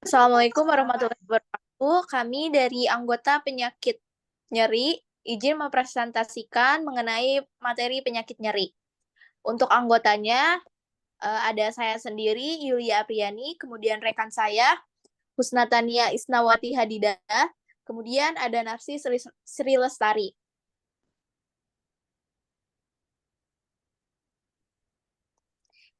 Assalamualaikum warahmatullahi wabarakatuh. Kami dari anggota penyakit nyeri izin mempresentasikan mengenai materi penyakit nyeri. Untuk anggotanya ada saya sendiri, Yulia Apriani, kemudian rekan saya, Husnatania Isnawati Hadidah, kemudian ada Narsi Sri Lestari.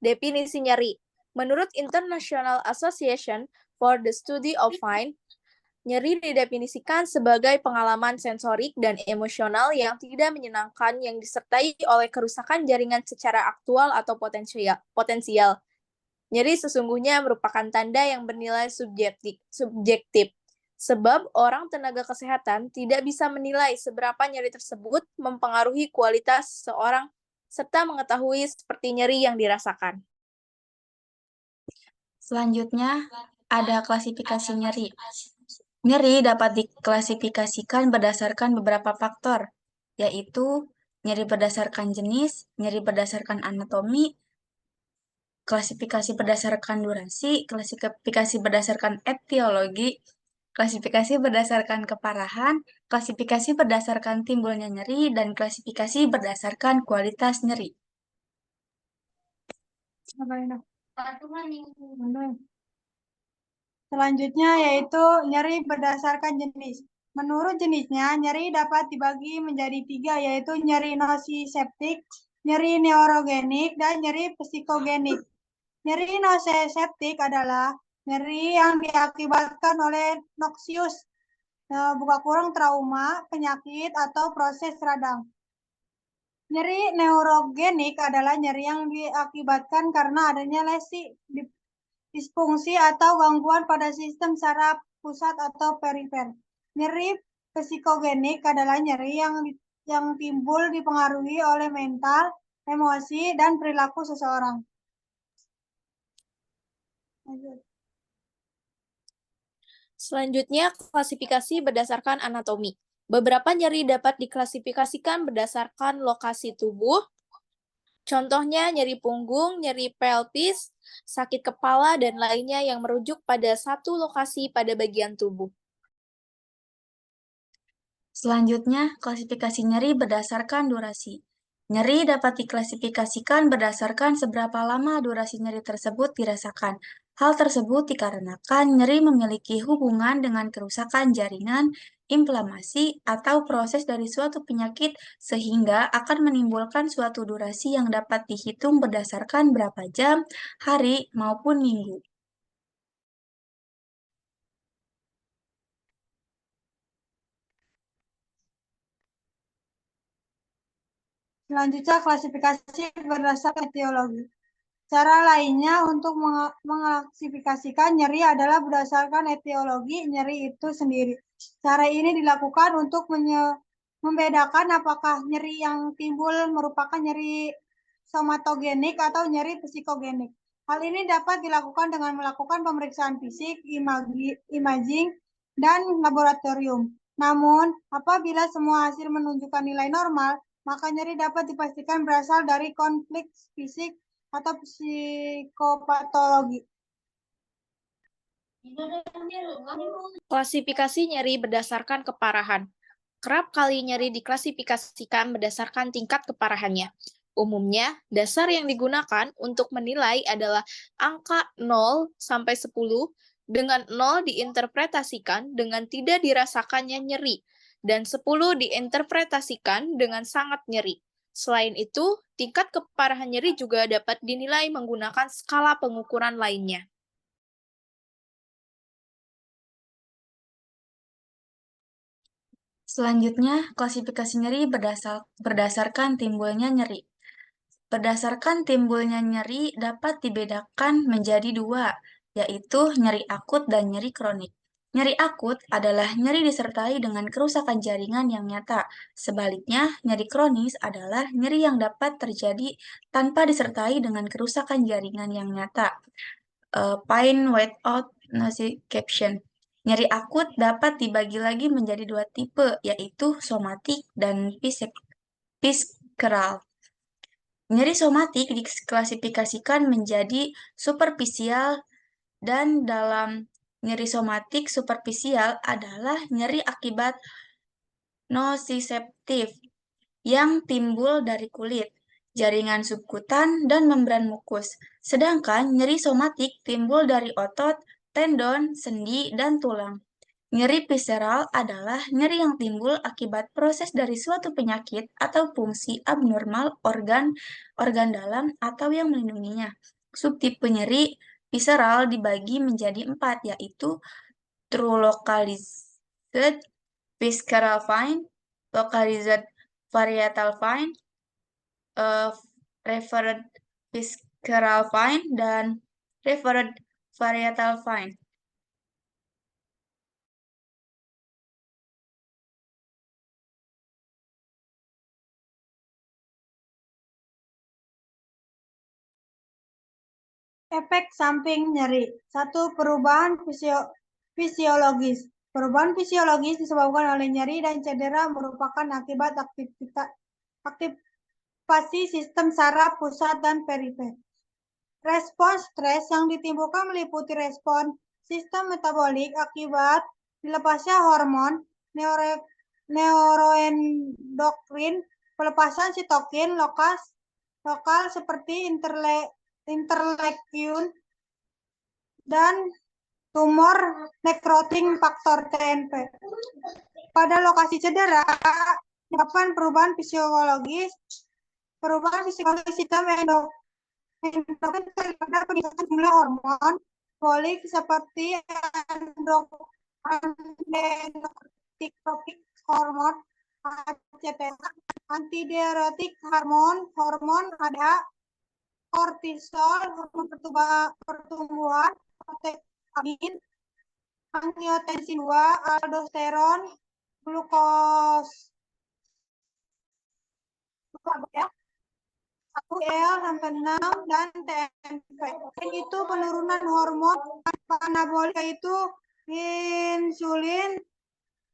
Definisi nyeri. Menurut International Association for the Study of Mind, nyeri didefinisikan sebagai pengalaman sensorik dan emosional yang tidak menyenangkan yang disertai oleh kerusakan jaringan secara aktual atau potensial. Nyeri sesungguhnya merupakan tanda yang bernilai subjektif. Sebab orang tenaga kesehatan tidak bisa menilai seberapa nyeri tersebut mempengaruhi kualitas seorang serta mengetahui seperti nyeri yang dirasakan. Selanjutnya, ada klasifikasi nyeri. Nyeri dapat diklasifikasikan berdasarkan beberapa faktor, yaitu nyeri berdasarkan jenis, nyeri berdasarkan anatomi, klasifikasi berdasarkan durasi, klasifikasi berdasarkan etiologi, klasifikasi berdasarkan keparahan, klasifikasi berdasarkan timbulnya nyeri, dan klasifikasi berdasarkan kualitas nyeri. Selanjutnya yaitu nyeri berdasarkan jenis. Menurut jenisnya, nyeri dapat dibagi menjadi 3, yaitu nyeri nociceptik, nyeri neurogenik, dan nyeri psikogenik. Nyeri nociceptik adalah nyeri yang diakibatkan oleh noxious, trauma, penyakit, atau proses radang. Nyeri neurogenik adalah nyeri yang diakibatkan karena adanya lesi, disfungsi atau gangguan pada sistem saraf pusat atau perifer. Nyeri psikogenik adalah nyeri yang timbul dipengaruhi oleh mental, emosi, dan perilaku seseorang. Selanjutnya, klasifikasi berdasarkan anatomi. Beberapa nyeri dapat diklasifikasikan berdasarkan lokasi tubuh. Contohnya nyeri punggung, nyeri pelvis, sakit kepala, dan lainnya yang merujuk pada satu lokasi pada bagian tubuh. Selanjutnya, klasifikasi nyeri berdasarkan durasi. Nyeri dapat diklasifikasikan berdasarkan seberapa lama durasi nyeri tersebut dirasakan. Hal tersebut dikarenakan nyeri memiliki hubungan dengan kerusakan jaringan, inflamasi, atau proses dari suatu penyakit sehingga akan menimbulkan suatu durasi yang dapat dihitung berdasarkan berapa jam, hari, maupun minggu. Selanjutnya, klasifikasi berdasarkan etiologi. Cara lainnya untuk mengklasifikasikan nyeri adalah berdasarkan etiologi nyeri itu sendiri. Cara ini dilakukan untuk membedakan apakah nyeri yang timbul merupakan nyeri somatogenik atau nyeri psikogenik. Hal ini dapat dilakukan dengan melakukan pemeriksaan fisik, imaging, dan laboratorium. Namun, apabila semua hasil menunjukkan nilai normal, maka nyeri dapat dipastikan berasal dari konflik fisik atau psikopatologi. Klasifikasi nyeri berdasarkan keparahan. Kerap kali nyeri diklasifikasikan berdasarkan tingkat keparahannya. Umumnya, dasar yang digunakan untuk menilai adalah angka 0 sampai 10, dengan 0 diinterpretasikan dengan tidak dirasakannya nyeri, dan 10 diinterpretasikan dengan sangat nyeri. Selain itu, tingkat keparahan nyeri juga dapat dinilai menggunakan skala pengukuran lainnya. Selanjutnya, klasifikasi nyeri berdasarkan timbulnya nyeri. Berdasarkan timbulnya nyeri dapat dibedakan menjadi 2, yaitu nyeri akut dan nyeri kronik. Nyeri akut adalah nyeri disertai dengan kerusakan jaringan yang nyata. Sebaliknya, nyeri kronis adalah nyeri yang dapat terjadi tanpa disertai dengan kerusakan jaringan yang nyata. Pain without nociception. Nyeri akut dapat dibagi lagi menjadi 2 tipe, yaitu somatik dan visceral. Nyeri somatik diklasifikasikan menjadi superficial dan dalam nyeri somatik superficial adalah nyeri akibat nociceptif yang timbul dari kulit, jaringan subkutan, dan membran mukus. Sedangkan nyeri somatik timbul dari otot, tendon, sendi, dan tulang. Nyeri visceral adalah nyeri yang timbul akibat proses dari suatu penyakit atau fungsi abnormal organ dalam atau yang melindunginya. Subtipe nyeri visceral dibagi menjadi 4, yaitu true localized visceral pain, localized parietal pain, referred visceral pain, dan referred parietal pain. Efek samping nyeri. 1. Perubahan fisiologis. Perubahan fisiologis disebabkan oleh nyeri dan cedera merupakan akibat aktivasi sistem saraf pusat dan perifer. Respons stres yang ditimbulkan meliputi respon sistem metabolik akibat dilepasnya hormon neuroendokrin, pelepasan sitokin lokal seperti interleukin dan tumor necrotic faktor TNF. Pada lokasi cedera, menyebabkan perubahan fisiologis sistem endokrin pada peningkatan jumlah hormon bolik seperti antidiuretik hormon ACTH, antidiuretik hormon ADH, kortisol, hormon pertumbuhan, protein, angiotensin 2, aldosteron, glukosa, 1L-6 dan TNF. Itu penurunan hormon anabolik yaitu insulin,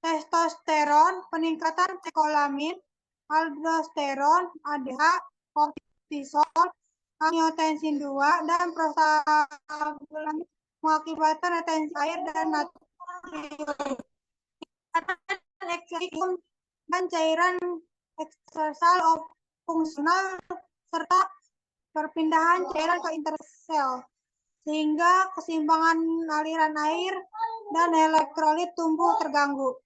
testosteron, peningkatan tekolamin, aldosteron, ADH, kortisol, angiotensin 2, dan prostaglandin mengakibatkan retensi air dan natrium dan cairan eksternal fungsional serta perpindahan cairan ke intersel sehingga keseimbangan aliran air dan elektrolit tumbuh terganggu.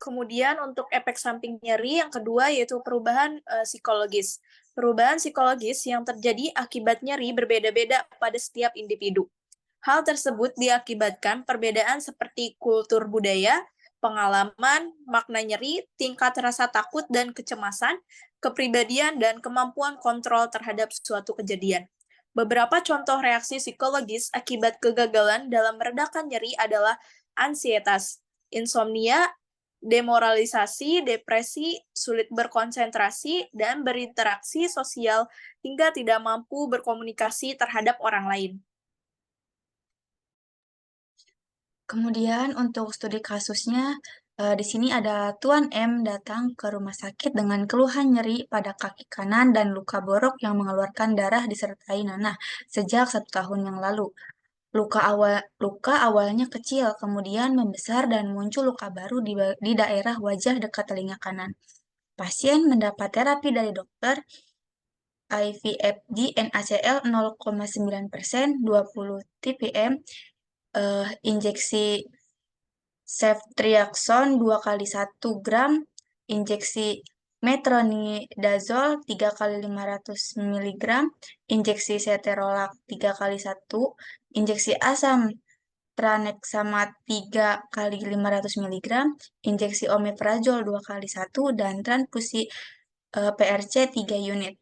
Kemudian untuk efek samping nyeri yang kedua yaitu perubahan psikologis. Perubahan psikologis yang terjadi akibat nyeri berbeda-beda pada setiap individu. Hal tersebut diakibatkan perbedaan seperti kultur budaya, pengalaman, makna nyeri, tingkat rasa takut dan kecemasan, kepribadian, dan kemampuan kontrol terhadap suatu kejadian. Beberapa contoh reaksi psikologis akibat kegagalan dalam meredakan nyeri adalah ansietas, insomnia, demoralisasi, depresi, sulit berkonsentrasi, dan berinteraksi sosial hingga tidak mampu berkomunikasi terhadap orang lain. Kemudian untuk studi kasusnya, di sini ada Tuan M datang ke rumah sakit dengan keluhan nyeri pada kaki kanan dan luka borok yang mengeluarkan darah disertai nanah sejak 1 tahun yang lalu. Luka awalnya kecil, kemudian membesar dan muncul luka baru di daerah wajah dekat telinga kanan. Pasien mendapat terapi dari dokter, IVFG NaCl 0,9%, 20 TPM, injeksi ceftriaxone 2 kali 1 gram, injeksi metronidazole 3 kali 500 mg, injeksi ceterolak 3 kali 1, injeksi asam tranexamat 3 kali 500 mg, injeksi omeprazol 2 kali 1, dan transfusi PRC 3 unit.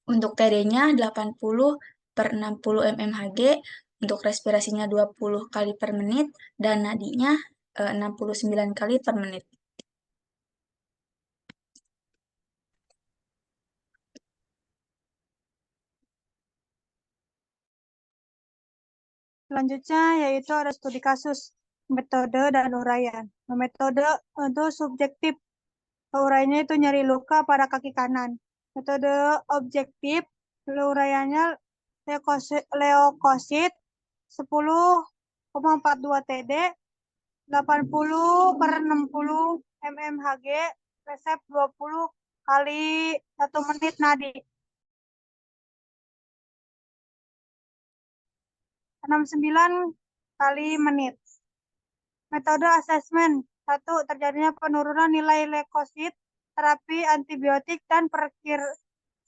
Untuk TD-nya 80/60 mmHg, untuk respirasinya 20 kali per menit, dan nadinya 69 kali per menit. Selanjutnya yaitu ada studi kasus, metode dan uraian. Metode untuk subjektif uraiannya itu nyeri luka pada kaki kanan. Metode objektif, uraiannya leukosit 10,42 TD, 80/60 mmHg, resep 20 kali 1 menit nadi. 69 kali menit. Metode asesmen. 1. Terjadinya penurunan nilai leukosit, terapi antibiotik, dan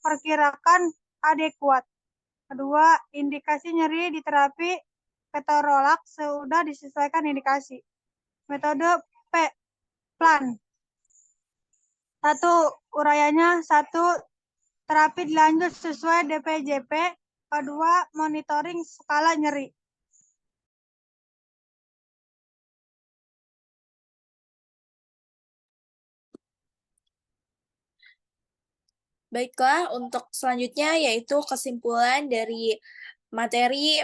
perkirakan adekuat. Kedua, indikasi nyeri di terapi ketorolak sudah disesuaikan indikasi. Metode plan. 1. Uraiannya 1. Terapi dilanjut sesuai DPJP. Kedua, monitoring skala nyeri. Baiklah, untuk selanjutnya yaitu kesimpulan dari materi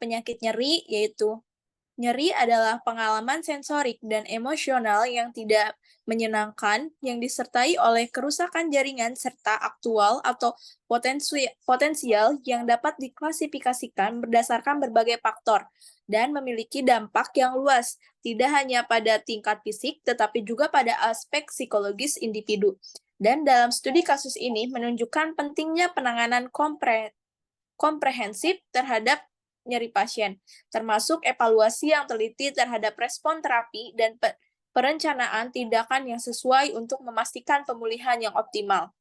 penyakit nyeri, yaitu nyeri adalah pengalaman sensorik dan emosional yang tidak menyenangkan yang disertai oleh kerusakan jaringan serta aktual atau potensial yang dapat diklasifikasikan berdasarkan berbagai faktor dan memiliki dampak yang luas, tidak hanya pada tingkat fisik tetapi juga pada aspek psikologis individu. Dan dalam studi kasus ini menunjukkan pentingnya penanganan komprehensif terhadap nyeri pasien, termasuk evaluasi yang teliti terhadap respon terapi dan perencanaan tindakan yang sesuai untuk memastikan pemulihan yang optimal.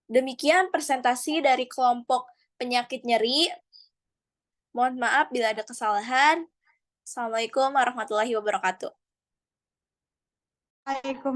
Demikian presentasi dari kelompok penyakit nyeri. Mohon maaf bila ada kesalahan. Assalamualaikum warahmatullahi wabarakatuh. Waalaikumsalam.